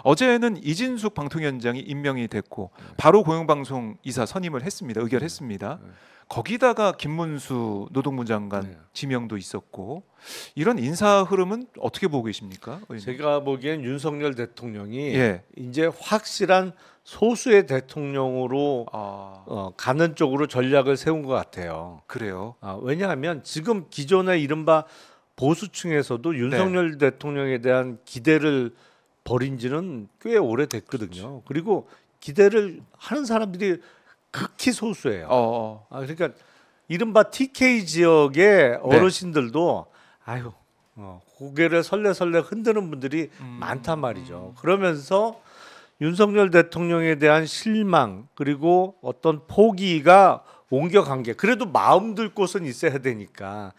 어제는 이진숙 방통위원장이 임명이 됐고 바로 고용방송 이사 선임을 했습니다. 의결했습니다. 거기다가 김문수 노동부 장관 지명도 있었고 이런 인사 흐름은 어떻게 보고 계십니까? 제가 보기엔 윤석열 대통령이 이제 확실한 소수의 대통령으로 가는 쪽으로 전략을 세운 것 같아요. 그래요? 왜냐하면 지금 기존의 이른바 보수층에서도 윤석열 대통령에 대한 기대를 버린 지는 꽤 오래됐거든요. 그리고 기대를 하는 사람들이 극히 소수예요. 그러니까 이른바 TK 지역의 어르신들도 아유 고개를 설레설레 흔드는 분들이 많단 말이죠. 그러면서 윤석열 대통령에 대한 실망 그리고 어떤 포기가 옮겨간 게 그래도 마음 둘 곳은 있어야 되니까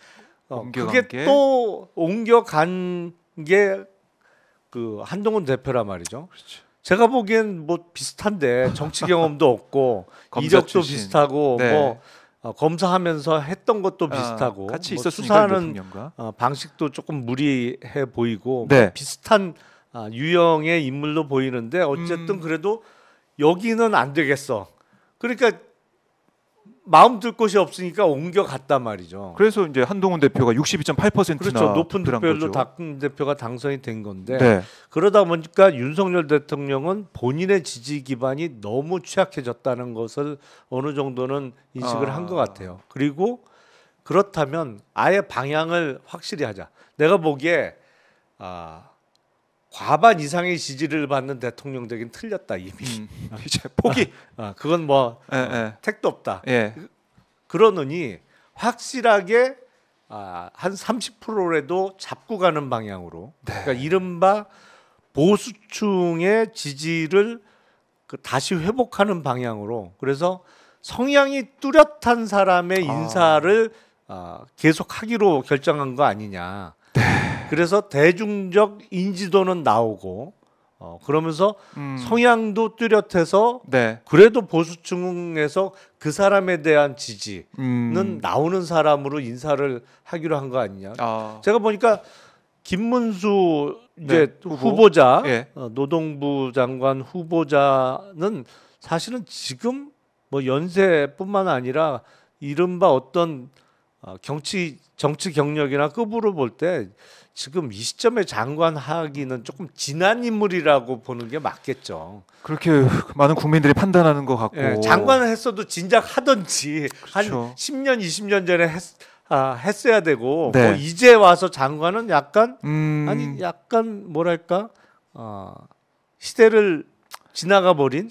그게 또 옮겨간 게 그 한동훈 대표란 말이죠. 그렇죠. 제가 보기엔 뭐 비슷한데 정치 경험도 없고 이력도 출신. 비슷하고 뭐 검사하면서 했던 것도 비슷하고 같이 뭐 있었으니까 수사하는 방식도 조금 무리해 보이고 뭐 비슷한 유형의 인물로 보이는데 어쨌든 그래도 여기는 안 되겠어. 그러니까 마음 둘 곳이 없으니까 옮겨갔단 말이죠. 그래서 이제 한동훈 대표가 62.8%나 그렇죠. 높은 득표율로 당 대표가 당선이 된 건데 그러다 보니까 윤석열 대통령은 본인의 지지 기반이 너무 취약해졌다는 것을 어느 정도는 인식을 한 것 같아요. 그리고 그렇다면 아예 방향을 확실히 하자. 내가 보기에 과반 이상의 지지를 받는 대통령 되긴 틀렸다 이미. 이제 포기. 그건 뭐 택도 없다. 그러느니 확실하게 한 30%라도 잡고 가는 방향으로. 그러니까 이른바 보수층의 지지를 다시 회복하는 방향으로. 그래서 성향이 뚜렷한 사람의 인사를 계속하기로 결정한 거 아니냐. 그래서 대중적 인지도는 나오고 그러면서 성향도 뚜렷해서 그래도 보수층에서 그 사람에 대한 지지는 나오는 사람으로 인사를 하기로 한 거 아니냐. 제가 보니까 김문수 이제 후보자 노동부 장관 후보자는 사실은 지금 뭐 연세뿐만 아니라 이른바 어떤 정치 경력이나 급으로 볼 때 지금 이 시점에 장관 하기는 조금 지난 인물이라고 보는 게 맞겠죠. 그렇게 많은 국민들이 판단하는 것 같고 장관을 했어도 진작 하던지 한 10년 20년 전에 했어야 되고 뭐 이제 와서 장관은 약간 약간 뭐랄까 시대를 지나가 버린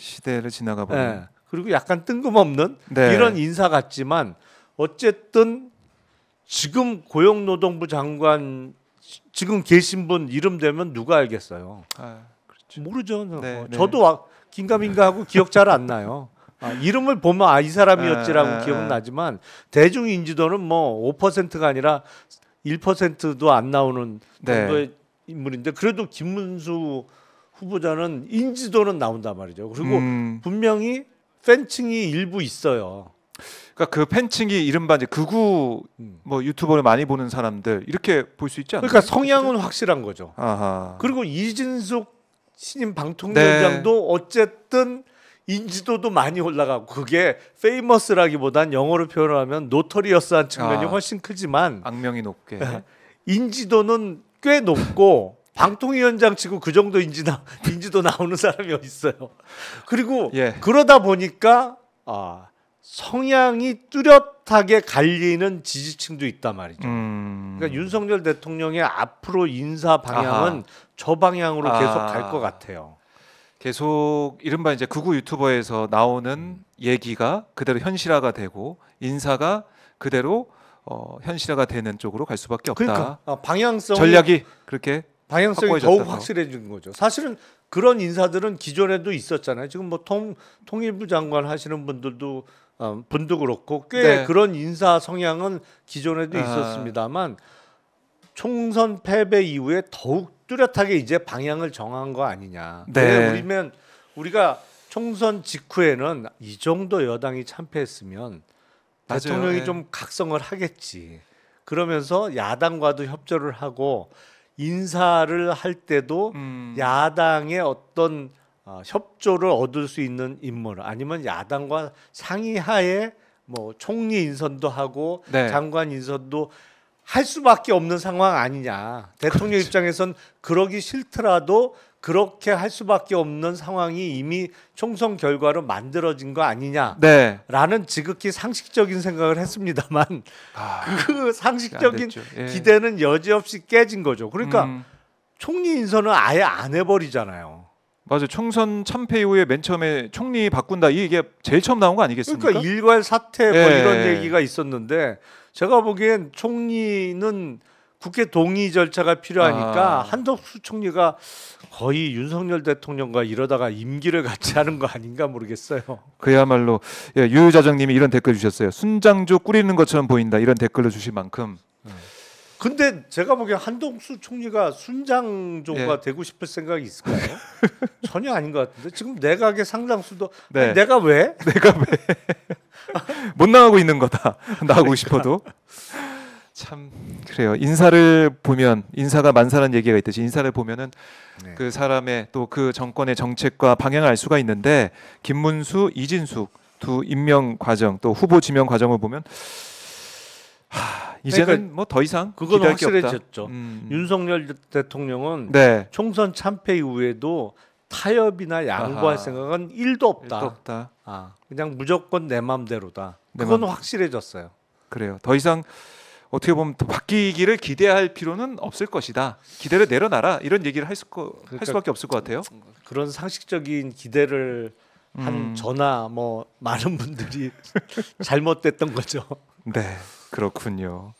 그리고 약간 뜬금없는 이런 인사 같지만 어쨌든 지금 고용노동부 장관 지금 계신 분 이름 되면 누가 알겠어요? 그렇죠. 모르죠. 저도 긴가민가 하고 기억 잘 안 나요. 이름을 보면 이 사람이었지라고 기억은 나지만 대중 인지도는 뭐 5%가 아니라 1%도 안 나오는 정도의 인물인데 그래도 김문수 후보자는 인지도는 나온단 말이죠. 그리고 분명히 팬층이 일부 있어요. 그러니까 그 팬층이 이른바 이제 극우 뭐 유튜버를 많이 보는 사람들 이렇게 볼 수 있지 않나요? 그러니까 성향은 확실한 거죠. 그리고 이진숙 신임 방통위원장도 어쨌든 인지도도 많이 올라가고 그게 페이머스라기보단 영어로 표현하면 노토리어스한 측면이 훨씬 크지만 악명이 높게 인지도는 꽤 높고 방통위원장 치고 그 정도 인지도 나오는 사람이 어디 있어요. 그리고 그러다 보니까 성향이 뚜렷하게 갈리는 지지층도 있단 말이죠. 그러니까 윤석열 대통령의 앞으로 인사 방향은 저 방향으로 계속 갈 것 같아요. 계속 이른바 이제 극우 유튜버에서 나오는 얘기가 그대로 현실화가 되고 인사가 그대로 현실화가 되는 쪽으로 갈 수밖에 없다. 그러니까 방향성이 전략이 그렇게 방향성이 더욱 확실해진 거죠. 사실은 그런 인사들은 기존에도 있었잖아요. 지금 뭐 통일부 장관 하시는 분들도 분도 그렇고 꽤 그런 인사 성향은 기존에도 있었습니다만 총선 패배 이후에 더욱 뚜렷하게 이제 방향을 정한 거 아니냐. 우리면 우리가 총선 직후에는 이 정도 여당이 참패했으면 대통령이 좀 각성을 하겠지. 그러면서 야당과도 협조를 하고 인사를 할 때도 야당의 어떤 협조를 얻을 수 있는 인물 아니면 야당과 상의하에 뭐 총리 인선도 하고 네. 장관 인선도 할 수밖에 없는 상황 아니냐. 대통령 그렇죠. 입장에선 그러기 싫더라도 그렇게 할 수밖에 없는 상황이 이미 총선 결과로 만들어진 거 아니냐라는 네. 지극히 상식적인 생각을 했습니다만 그 상식적인 예. 기대는 여지없이 깨진 거죠. 그러니까 총리 인선은 아예 안 해버리잖아요. 맞아요. 총선 참패 이후에 맨 처음에 총리 바꾼다 이게 제일 처음 나온 거 아니겠습니까? 그러니까 일괄 사퇴 뭐 예. 이런 얘기가 있었는데 제가 보기엔 총리는 국회 동의 절차가 필요하니까 한덕수 총리가 거의 윤석열 대통령과 이러다가 임기를 같이 하는 거 아닌가 모르겠어요. 그야말로 예, 유유자정님이 이런 댓글 주셨어요. 순장조 꾸리는 것처럼 보인다 이런 댓글을 주실 만큼. 근데 제가 보기엔 한덕수 총리가 순장조가 예. 되고 싶을 생각이 있을까요? 전혀 아닌 것 같은데 지금 내각의 상당수도 네. 아니, 내가 왜? 못 나가고 있는 거다. 나가고 싶어도. 참 그래요. 인사를 보면 인사가 만사라는 얘기가 있듯이 인사를 보면은 네. 그 사람의 또 그 정권의 정책과 방향을 알 수가 있는데 김문수, 이진숙 두 임명 과정 또 후보 지명 과정을 보면 이제는 그러니까 뭐 더 이상 그건 기대할 게 없다. 확실해졌죠. 윤석열 대통령은 네. 총선 참패 이후에도 타협이나 양보할 생각은 1도 없다. 1도 없다. 그냥 무조건 내 맘대로다. 내 그건 맘. 확실해졌어요. 그래요. 더 이상 어떻게 보면 또 바뀌기를 기대할 필요는 없을 것이다. 기대를 내려놔라. 이런 얘기를 할 수밖에 없을 것 같아요. 그런 상식적인 기대를 한 저나 뭐 많은 분들이 잘못됐던 거죠. 네, 그렇군요.